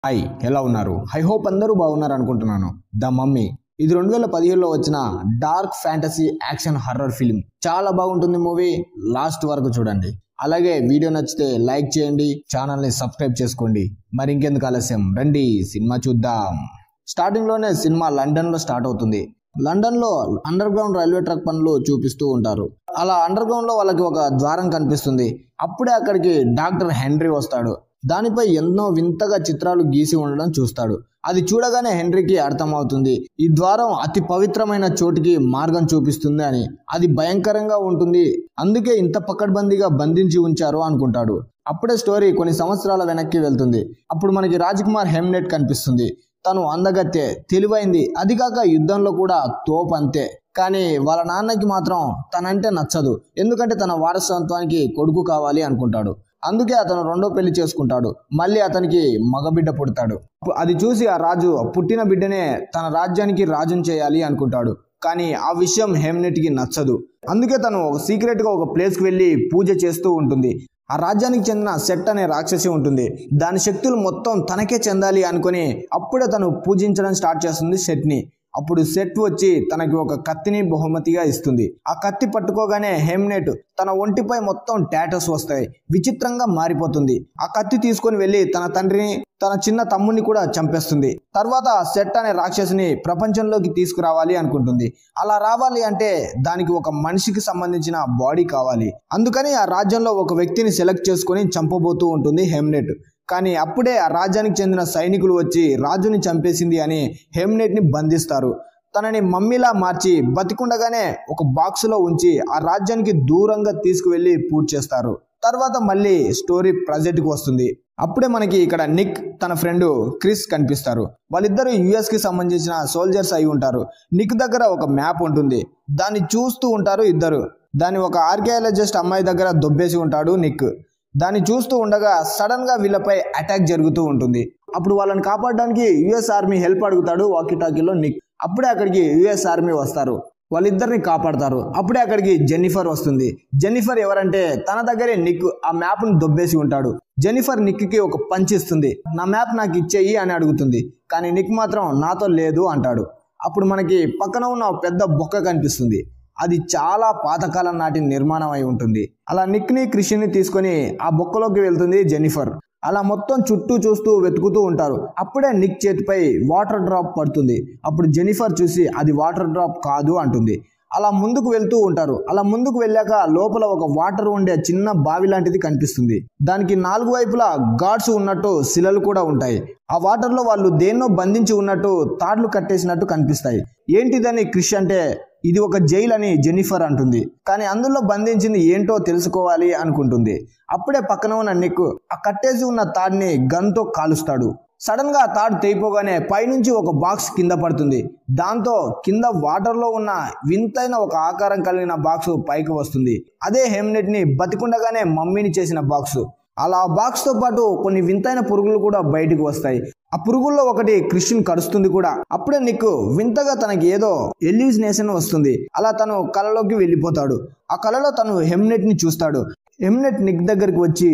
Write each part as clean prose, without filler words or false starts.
Hi ఎలా ఉన్నారు? I hope అందరూ బాగున్నారు అనుకుంటున్నాను. ద మమ్మీ ఇది 2017లో వచ్చిన dark fantasy action horror film. చాలా బాగుంటుంది మూవీ. లాస్ట్ వరకు చూడండి. అలాగే వీడియో నచ్చితే లైక్ చేయండి, ఛానల్ని సబ్స్క్రైబ్ చేసుకోండి. మరి ఇంకెందుకు ఆలస్యం, రండి సినిమా చూద్దాం. స్టార్టింగ్ లోనే సినిమా లండన్ లో స్టార్ట్ అవుతుంది. లండన్ లో అండర్ గ్రౌండ్ రైల్వే ట్రాక్ పనులు చూపిస్తూ ఉంటారు. అలా అండర్ గ్రౌండ్ లో వాళ్ళకి ఒక ద్వారం కనిపిస్తుంది. అప్పుడే అక్కడికి డాక్టర్ హెన్రీ వస్తాడు. దానిపై ఎన్నో వింతగా చిత్రాలు గీసి ఉండడం చూస్తాడు. అది చూడగానే హెన్రీకి అర్థమవుతుంది ఈ ద్వారం అతి పవిత్రమైన చోటికి మార్గం చూపిస్తుంది అని. అది భయంకరంగా ఉంటుంది, అందుకే ఇంత పకడ్బందీగా బంధించి ఉంచారు అనుకుంటాడు. అప్పుడే స్టోరీ కొన్ని సంవత్సరాల వెనక్కి వెళ్తుంది. అప్పుడు మనకి రాజ్కుమార్ హెమ్నెట్ కనిపిస్తుంది. తను అందగత్తె, తెలివైంది, అది కాక యుద్ధంలో కూడా తోపు అంతే. కానీ వాళ్ళ నాన్నకి మాత్రం తనంటే నచ్చదు. ఎందుకంటే తన వారసత్వానికి కొడుకు కావాలి అనుకుంటాడు. అందుకే అతను రెండో పెళ్లి చేసుకుంటాడు. మళ్ళీ అతనికి మగబిడ్డ పుడతాడు. అది చూసి ఆ రాజు పుట్టిన బిడ్డనే తన రాజ్యానికి రాజుని చేయాలి అనుకుంటాడు. కానీ ఆ విషయం హెమ్నెట్కి నచ్చదు. అందుకే తను సీక్రెట్గా ఒక ప్లేస్కి వెళ్ళి పూజ చేస్తూ ఉంటుంది. ఆ రాజ్యానికి చెందిన సెట్ అనే రాక్షసి ఉంటుంది. దాని శక్తులు మొత్తం తనకే చెందాలి అనుకుని అప్పుడే తను పూజించడం స్టార్ట్ చేస్తుంది సెట్ని. అప్పుడు సెట్ వచ్చి తనకి ఒక కత్తిని బహుమతిగా ఇస్తుంది. ఆ కత్తి పట్టుకోగానే హెమ్నెట్ తన ఒంటిపై మొత్తం టాటూస్ వస్తాయి. విచిత్రంగా మారిపోతుంది. ఆ కత్తి తీసుకొని వెళ్ళి తన తండ్రిని, తన చిన్న తమ్ముడిని కూడా చంపేస్తుంది. తర్వాత సెట్ అనే రాక్షసిని ప్రపంచంలోకి తీసుకురావాలి అనుకుంటుంది. అలా రావాలి అంటే దానికి ఒక మనిషికి సంబంధించిన బాడీ కావాలి. అందుకని ఆ రాజ్యంలో ఒక వ్యక్తిని సెలెక్ట్ చేసుకొని చంపబోతూ ఉంటుంది హెమ్నెట్. కానీ అప్పుడే ఆ రాజ్యానికి చెందిన సైనికులు వచ్చి రాజుని చంపేసింది అని హెమ్నెట్ని బంధిస్తారు. తనని మమ్మీలా మార్చి బతికుండగానే ఒక బాక్సులో ఉంచి ఆ రాజ్యానికి దూరంగా తీసుకువెళ్ళి పూజ చేస్తారు. తర్వాత మళ్ళీ స్టోరీ ప్రజెంట్కి వస్తుంది. అప్పుడే మనకి ఇక్కడ నిక్ తన ఫ్రెండ్ క్రిస్ కనిపిస్తారు. వాళ్ళిద్దరూ యుఎస్కి సంబంధించిన సోల్జర్స్ అయి ఉంటారు. నిక్ దగ్గర ఒక మ్యాప్ ఉంటుంది. దాన్ని చూస్తూ ఉంటారు ఇద్దరు. దాన్ని ఒక ఆర్కియాలజిస్ట్ అమ్మాయి దగ్గర దొబ్బేసి ఉంటాడు నిక్. దాన్ని చూస్తూ ఉండగా సడన్ గా వీళ్ళపై అటాక్ జరుగుతూ ఉంటుంది. అప్పుడు వాళ్ళని కాపాడడానికి యుఎస్ ఆర్మీ హెల్ప్ అడుగుతాడు వాకీటాకీలో నిక్. అప్పుడే అక్కడికి యుఎస్ ఆర్మీ వస్తారు. వాళ్ళిద్దరిని కాపాడతారు. అప్పుడే అక్కడికి జెన్నిఫర్ వస్తుంది. జెన్నిఫర్ ఎవరంటే తన దగ్గరే నిక్ ఆ మ్యాప్ ను దొబ్బేసి ఉంటాడు. జెన్నిఫర్ నిక్ కి ఒక పంచ్ ఇస్తుంది. నా మ్యాప్ నాకు ఇచ్చేయి అని అడుగుతుంది. కానీ నిక్ మాత్రం నాతో లేదు అంటాడు. అప్పుడు మనకి పక్కన ఉన్న పెద్ద బొక్క కనిపిస్తుంది. అది చాలా పాతకాలం నాటి నిర్మాణం అయి ఉంటుంది. అలా నిక్ని క్రిస్ని తీసుకొని ఆ బొక్కలోకి వెళ్తుంది జెన్నిఫర్. అలా మొత్తం చుట్టూ చూస్తూ వెతుకుతూ ఉంటారు. అప్పుడే నిక్ చేతిపై వాటర్ డ్రాప్ పడుతుంది. అప్పుడు జెన్నిఫర్ చూసి అది వాటర్ డ్రాప్ కాదు అంటుంది. అలా ముందుకు వెళ్తూ ఉంటారు. అలా ముందుకు వెళ్ళాక లోపల ఒక వాటర్ ఉండే చిన్న బావి లాంటిది కనిపిస్తుంది. దానికి 4 వైపులా గాడ్స్ ఉన్నట్టు శిలలు కూడా ఉంటాయి. ఆ వాటర్ లో వాళ్ళు దేన్నో బంధించి ఉన్నట్టు తాడ్లు కట్టేసినట్టు కనిపిస్తాయి. ఏంటిదని క్రిష్ అంటే ఇది ఒక జైలు అని జెన్నిఫర్ అంటుంది. కానీ అందులో బంధించింది ఏంటో తెలుసుకోవాలి అనుకుంటుంది. అప్పుడే పక్కన ఉన్న నిక్ ఆ కట్టేసి ఉన్న తాడ్ని గన్తో కాలుస్తాడు. సడన్ గా తాడు తెగిపోగానే పైనుంచి ఒక బాక్స్ కింద పడుతుంది. దాంతో కింద వాటర్ లో ఉన్న వింతైన ఒక ఆకారం కలిగిన బాక్స్ పైకి వస్తుంది. అదే హెమ్నెట్ ని బతికుండగానే మమ్మీని చేసిన బాక్స్. అలా బాక్స్ తో పాటు కొన్ని వింతైన పురుగులు కూడా బయటకు వస్తాయి. ఆ పురుగుల్లో ఒకటి క్రిస్టిన్ కరుస్తుంది కూడా. అప్పుడే నిక్ వింతగా తనకి ఏదో ఎల్యూజినేషన్ వస్తుంది. అలా తను కలలోకి వెళ్ళిపోతాడు. ఆ కలలో తను హెమ్నెట్ ని చూస్తాడు. హెమ్నెట్ నిక్ దగ్గరికి వచ్చి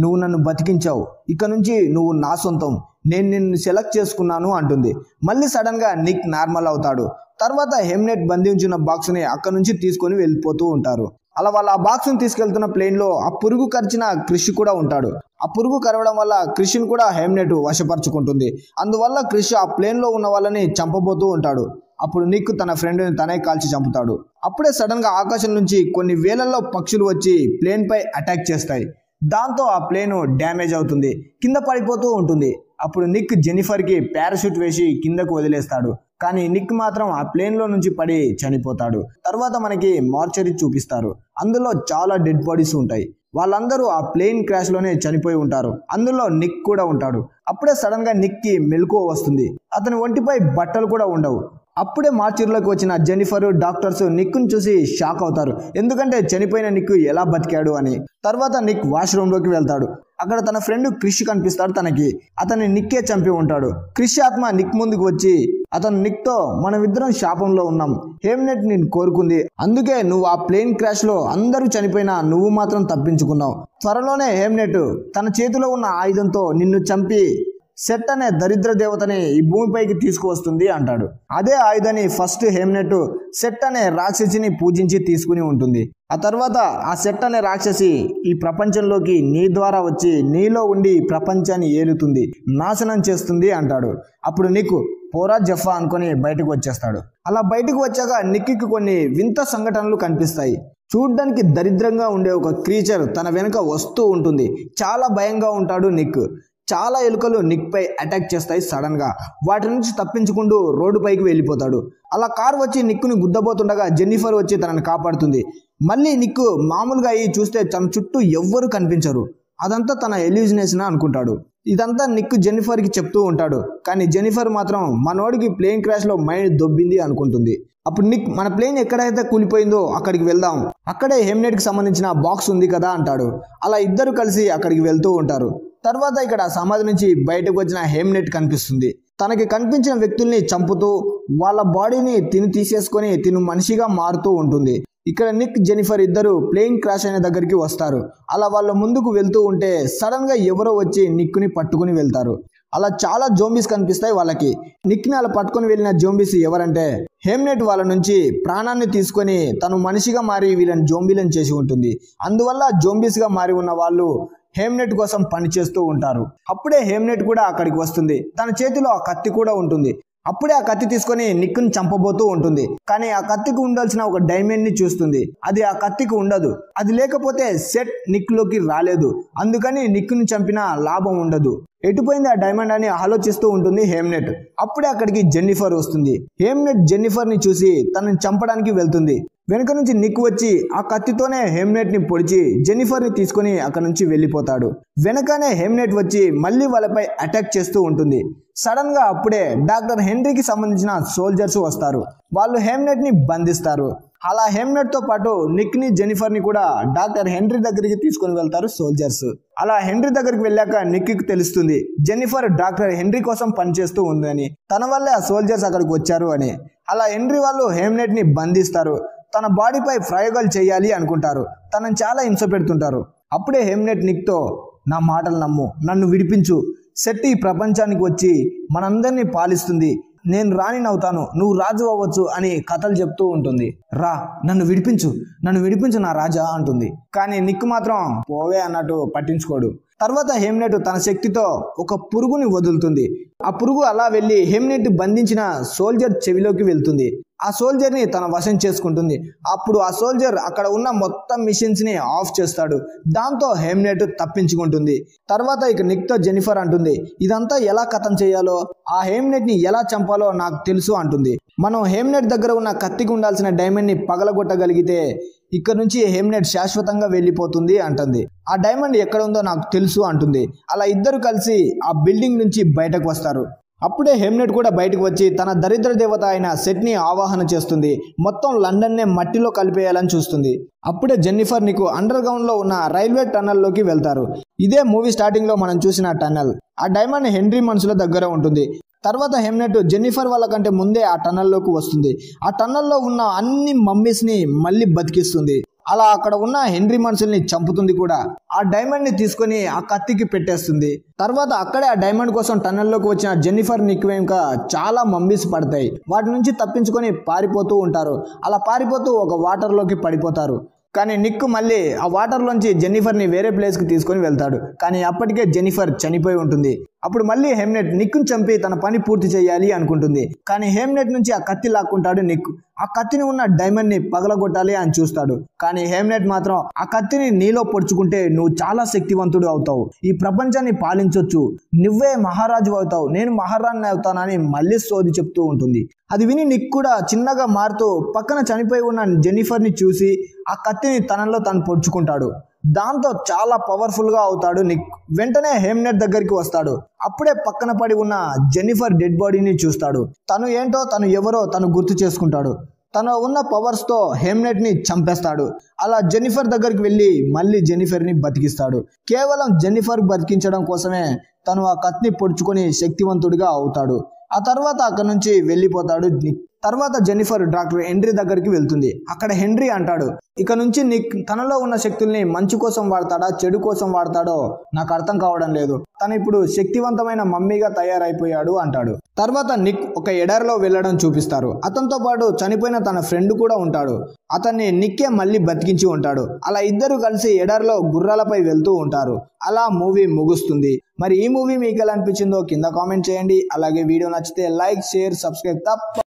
నువ్వు నన్ను బతికించావు, ఇక నుంచి నువ్వు నా సొంతం, నేను నిన్ను సెలెక్ట్ చేసుకున్నాను అంటుంది. మళ్ళీ సడన్ గా నిక్ నార్మల్ అవుతాడు. తర్వాత హెమ్నెట్ బంధించిన బాక్స్ ని అక్కడ నుంచి తీసుకొని వెళ్ళిపోతూ ఉంటారు. అలా వాళ్ళు ఆ బాక్స్ ని తీసుకెళ్తున్న ప్లేన్ లో ఆ పురుగు కరిచిన క్రిష్ కూడా ఉంటాడు. ఆ పురుగు కరవడం వల్ల క్రిష్ కూడా హెమ్నెట్ వశపరుచుకుంటుంది. అందువల్ల క్రిష్ ఆ ప్లేన్ లో ఉన్న వాళ్ళని చంపబోతూ ఉంటాడు. అప్పుడు నిక్ తన ఫ్రెండ్ ని తనే కాల్చి చంపుతాడు. అప్పుడే సడన్ గా ఆకాశం నుంచి కొన్ని వేలల్లో పక్షులు వచ్చి ప్లేన్ పై అటాక్ చేస్తాయి. దాంతో ఆ ప్లేన్ డ్యామేజ్ అవుతుంది, కింద పడిపోతూ ఉంటుంది. అప్పుడు నిక్ జెన్నిఫర్ కి పారాషూట్ వేసి కిందకు వదిలేస్తాడు. కానీ నిక్ మాత్రం ఆ ప్లేన్ లో నుంచి పడి చనిపోతాడు. తర్వాత మనకి మార్చరీ చూపిస్తారు. అందులో చాలా డెడ్ బాడీస్ ఉంటాయి. వాళ్ళందరూ ఆ ప్లేన్ క్రాష్ లోనే చనిపోయి ఉంటారు. అందులో నిక్ కూడా ఉంటాడు. అప్పుడే సడన్ గా నిక్ కి మెలకువ వస్తుంది. అతని ఒంటిపై బట్టలు కూడా ఉండవు. అప్పుడే మార్చరీలోకి వచ్చిన జెన్నిఫర్ డాక్టర్స్ నిక్ను చూసి షాక్ అవుతారు. ఎందుకంటే చనిపోయిన నిక్ ఎలా బతికాడు అని. తర్వాత నిక్ వాష్రూమ్ లోకి వెళ్తాడు. అక్కడ తన ఫ్రెండ్ క్రిష్ కనిపిస్తాడు తనకి. అతన్ని నిక్కే చంపి ఉంటాడు. క్రిష్ ఆత్మ నిక్ ముందుకు వచ్చి అతను నిక్ తో మనమిద్దరం శాపంలో ఉన్నాం, హెమ్నెట్ నేను కోరుకుంది, అందుకే నువ్వు ఆ ప్లేన్ క్రాష్ లో అందరూ చనిపోయినా నువ్వు మాత్రం తప్పించుకున్నావు. త్వరలోనే హెమ్నెట్ తన చేతిలో ఉన్న ఆయుధంతో నిన్ను చంపి సెట్ అనే దరిద్ర దేవతని ఈ భూమిపైకి తీసుకువస్తుంది అంటాడు. అదే ఆయుధాన్ని ఫస్ట్ హేమ్నెట్ సెట్ అనే రాక్షసిని పూజించి తీసుకుని ఉంటుంది. ఆ తర్వాత ఆ సెట్ అనే రాక్షసి ఈ ప్రపంచంలోకి నీ ద్వారా వచ్చి నీలో ఉండి ప్రపంచాన్ని ఏలుతుంది, నాశనం చేస్తుంది అంటాడు. అప్పుడు నిక్ పోరా జఫా అనుకుని బయటకు వచ్చేస్తాడు. అలా బయటకు వచ్చాక నిక్కి కొన్ని వింత సంఘటనలు కనిపిస్తాయి. చూడ్డానికి దరిద్రంగా ఉండే ఒక క్రీచర్ తన వెనుక వస్తూ ఉంటుంది. చాలా భయంగా ఉంటాడు నిక్. చాలా ఎలుకలు నిక్ పై అటాక్ చేస్తాయి సడన్ గా. వాటి నుంచి తప్పించుకుంటూ రోడ్డు పైకి వెళ్ళిపోతాడు. అలా కార్ వచ్చి నిక్కుని గుద్దబోతుండగా జెన్నిఫర్ వచ్చి తనని కాపాడుతుంది. మళ్ళీ నిక్ మామూలుగా అయ్యి చూస్తే తన చుట్టూ ఎవ్వరూ కనిపించరు. అదంతా తన ఎల్యూజినేషన్ అనుకుంటాడు. ఇదంతా నిక్ జెన్నిఫర్కి చెప్తూ ఉంటాడు. కానీ జెన్నిఫర్ మాత్రం మనోడికి ప్లేన్ క్రాష్ లో మైండ్ దొబ్బింది అనుకుంటుంది. అప్పుడు నిక్ మన ప్లేన్ ఎక్కడైతే కూలిపోయిందో అక్కడికి వెళ్దాం, అక్కడే హేమ్నెట్ కి సంబంధించిన బాక్స్ ఉంది కదా అంటాడు. అలా ఇద్దరు కలిసి అక్కడికి వెళ్తూ ఉంటారు. తర్వాత ఇక్కడ సమాధి నుంచి బయటకు వచ్చిన హేమ్నెట్ కనిపిస్తుంది. తనకి కనిపించిన వ్యక్తుల్ని చంపుతూ వాళ్ళ బాడీని తీసేసుకొని తిను మనిషిగా మారుతూ ఉంటుంది. ఇక్కడ నిక్ జెన్నిఫర్ ఇద్దరు ప్లేన్ క్రాష్ అయిన దగ్గరికి వస్తారు. అలా వాళ్ళ ముందుకు వెళ్తూ ఉంటే సడన్ గా ఎవరో వచ్చి నిక్ని పట్టుకుని వెళ్తారు. అలా చాలా జోంబీస్ కనిపిస్తాయి వాళ్ళకి. నిక్ని అలా పట్టుకొని వెళ్ళిన జోంబీస్ ఎవరంటే హేమ్నెట్ వాళ్ళ నుంచి ప్రాణాన్ని తీసుకొని తను మనిషిగా మారి వీళ్ళని జోంబీలను చేసి ఉంటుంది. అందువల్ల జోంబీస్ గా మారి ఉన్న వాళ్ళు హేమ్నెట్ కోసం పనిచేస్తూ ఉంటారు. అప్పుడే హేమ్నెట్ కూడా అక్కడికి వస్తుంది. తన చేతిలో ఆ కత్తి కూడా ఉంటుంది. అప్పుడే ఆ కత్తి తీసుకొని నిక్ని చంపబోతూ ఉంటుంది. కానీ ఆ కత్తికి ఉండాల్సిన ఒక డైమండ్ ని చూస్తుంది. అది ఆ కత్తికి ఉండదు. అది లేకపోతే సెట్ నిక్ లోకి రాలేదు. అందుకని నిక్ని చంపినా లాభం ఉండదు. ఎటుపోయింది ఆ డైమండ్ అని ఆలోచిస్తూ ఉంటుంది హేమ్నెట్. అప్పుడే అక్కడికి జెన్నిఫర్ వస్తుంది. హేమ్నెట్ జెన్నిఫర్ ని చూసి తనని చంపడానికి వెళ్తుంది. వెనుక నుంచి నిక్ వచ్చి ఆ కత్తితోనే హేమ్నెట్ ని పొడిచి జెన్నిఫర్ ని తీసుకుని అక్కడ నుంచి వెళ్ళిపోతాడు. వెనకనే హేమ్నెట్ వచ్చి మళ్ళీ వాళ్ళపై అటాక్ చేస్తూ ఉంటుంది. సడన్ గా అప్పుడే డాక్టర్ హెన్రీకి సంబంధించిన సోల్జర్స్ వస్తారు. వాళ్ళు హేమ్నెట్ ని బంధిస్తారు. అలా హేమ్నెట్ తో పాటు నిక్ ని జెన్నిఫర్ ని కూడా డాక్టర్ హెన్రీ దగ్గరికి తీసుకుని వెళ్తారు సోల్జర్స్. అలా హెన్రీ దగ్గరికి వెళ్ళాక నిక్ కి తెలుస్తుంది జెన్నిఫర్ డాక్టర్ హెన్రీ కోసం పనిచేస్తూ ఉందని, తన వల్లే ఆ సోల్జర్స్ అక్కడికి వచ్చారు అని. అలా హెన్రీ వాళ్ళు హేమ్నెట్ ని బంధిస్తారు. తన బాడీపై ప్రయోగాలు చేయాలి అనుకుంటారు. తనని చాలా హింస పెడుతుంటారు. అప్పుడే హేమ్నెట్ నిక్ తో నా మాటలు నమ్ము, నన్ను విడిపించు, సెట్ ఈ ప్రపంచానికి వచ్చి మనందరినీ పాలిస్తుంది, నేను రాణినవుతాను, నువ్వు రాజు అవ్వచ్చు అని కథలు చెప్తూ ఉంటుంది. రా నన్ను విడిపించు నా రాజా అంటుంది. కానీ నిక్ మాత్రం పోవే అన్నట్టు పట్టించుకోడు. తర్వాత హేమ్నెట్ తన శక్తితో ఒక పురుగుని వదులుతుంది. ఆ పురుగు అలా వెళ్ళి హేమ్నెట్ బంధించిన సోల్జర్ చెవిలోకి వెళ్తుంది. ఆ సోల్జర్ ని తన వశం చేసుకుంటుంది. అప్పుడు ఆ సోల్జర్ అక్కడ ఉన్న మొత్తం మిషన్స్ ని ఆఫ్ చేస్తాడు. దాంతో హేమ్నెట్ తప్పించుకుంటుంది. తర్వాత ఇక నిక్ తో జెన్నిఫర్ అంటుంది, ఇదంతా ఎలా కథం చేయాలో, ఆ హేమ్నెట్ ని ఎలా చంపాలో నాకు తెలుసు అంటుంది. మనం హేమ్నెట్ దగ్గర ఉన్న కత్తికి ఉండాల్సిన డైమండ్ ని పగలగొట్టగలిగితే ఇక్కడ నుంచి హేమ్నెట్ శాశ్వతంగా వెళ్ళిపోతుంది అంటుంది. ఆ డైమండ్ ఎక్కడ ఉందో నాకు తెలుసు అంటుంది. అలా ఇద్దరు కలిసి ఆ బిల్డింగ్ నుంచి బయటకు వస్తారు. అప్పుడే హేమ్నెట్ కూడా బయటకు వచ్చి తన దరిద్ర దేవత అయిన సెట్ ని ఆవాహన చేస్తుంది. మొత్తం లండన్ నే మట్టిలో కలిపేయాలని చూస్తుంది. అప్పుడే జెన్నిఫర్ నిక్ అండర్ గ్రౌండ్ లో ఉన్న రైల్వే టన్నల్ లోకి వెళ్తారు. ఇదే మూవీ స్టార్టింగ్ లో మనం చూసిన టన్నల్. ఆ డైమండ్ హెన్రీ మనసుల దగ్గర ఉంటుంది. తర్వాత హేమ్నెట్ జెన్నిఫర్ వాళ్ళ కంటే ముందే ఆ టన్నల్లోకి వస్తుంది. ఆ టన్నల్లో ఉన్న అన్ని మమ్మీస్ ని మళ్ళీ బతికిస్తుంది. అలా అక్కడ ఉన్న హెన్రీ మనుషుల్ని చంపుతుంది కూడా. ఆ డైమండ్ ని తీసుకొని ఆ కత్తికి పెట్టేస్తుంది. తర్వాత అక్కడే ఆ డైమండ్ కోసం టన్నెల్లోకి వచ్చిన జెన్నిఫర్ నిక్ వెనుక చాలా మమ్మీస్ పడతాయి. వాటి నుంచి తప్పించుకొని పారిపోతూ ఉంటారు. అలా పారిపోతూ ఒక వాటర్ లోకి పడిపోతారు. కానీ నిక్ మళ్ళీ ఆ వాటర్ లోంచి జెన్నిఫర్ ని వేరే ప్లేస్ కి తీసుకొని వెళ్తాడు. కానీ అప్పటికే జెన్నిఫర్ చనిపోయి ఉంటుంది. అప్పుడు మళ్ళీ హేమ్నెట్ నిక్ను చంపి తన పని పూర్తి చేయాలి అనుకుంటుంది. కానీ హేమ్నెట్ నుంచి ఆ కత్తి లాక్కుంటాడు నిక్. ఆ కత్తిని ఉన్న డైమండ్ ని పగలగొట్టాలి అని చూస్తాడు. కానీ హేమ్నెట్ మాత్రం ఆ కత్తిని నీలో పొడుచుకుంటే నువ్వు చాలా శక్తివంతుడు అవుతావు, ఈ ప్రపంచాన్ని పాలించొచ్చు, నువ్వే మహారాజు అవుతావు, నేను మహారాణి అవుతానని మళ్ళీ సోది చెప్తూ ఉంటుంది. అది విని నిక్ కూడా చిన్నగా మారుతూ పక్కన చనిపోయి ఉన్న జెన్నిఫర్ ని చూసి ఆ కత్తిని తనలో తను పొడుచుకుంటాడు. దాంతో చాలా పవర్ఫుల్ గా అవుతాడు నిక్. వెంటనే హేమ్నెట్ దగ్గరికి వస్తాడు. అప్పుడే పక్కన పడి ఉన్న జెన్నిఫర్ డెడ్ బాడీని చూస్తాడు. తను ఏంటో తను ఎవరో తను గుర్తు చేసుకుంటాడు. తను ఉన్న పవర్స్ తో హేమ్నెట్ ని చంపేస్తాడు. అలా జెన్నిఫర్ దగ్గరికి వెళ్ళి మళ్ళీ జెన్నిఫర్ ని బతికిస్తాడు. కేవలం జెన్నిఫర్ బతికించడం కోసమే తను ఆ కత్తిని పొడుచుకొని శక్తివంతుడిగా అవుతాడు. ఆ తర్వాత అక్కడి నుంచి వెళ్ళిపోతాడు నిక్. తర్వాత జెన్నిఫర్ డాక్టర్ హెన్రీ దగ్గరికి వెళ్తుంది. అక్కడ హెన్రీ అంటాడు, ఇక నుంచి నిక్ తనలో ఉన్న శక్తుల్ని మంచి కోసం వాడతాడా చెడు కోసం వాడతాడో నాకు అర్థం కావడం లేదు. తను ఇప్పుడు శక్తివంతమైన మమ్మీగా తయారైపోయాడు అంటాడు. తర్వాత నిక్ ఒక ఎడారిలో వెళ్ళడం చూపిస్తారు. అతనితో పాటు చనిపోయిన తన ఫ్రెండ్ కూడా ఉంటాడు. అతన్ని నిక్కే మళ్ళీ బతికించి ఉంటాడు. అలా ఇద్దరు కలిసి ఎడారిలో గుర్రాలపై వెళ్తూ ఉంటారు. అలా మూవీ ముగుస్తుంది. మరి ఈ మూవీ మీకు ఎలా అనిపించిందో కింద కామెంట్ చేయండి. అలాగే వీడియో నచ్చితే లైక్, షేర్, సబ్స్క్రైబ్ తప్ప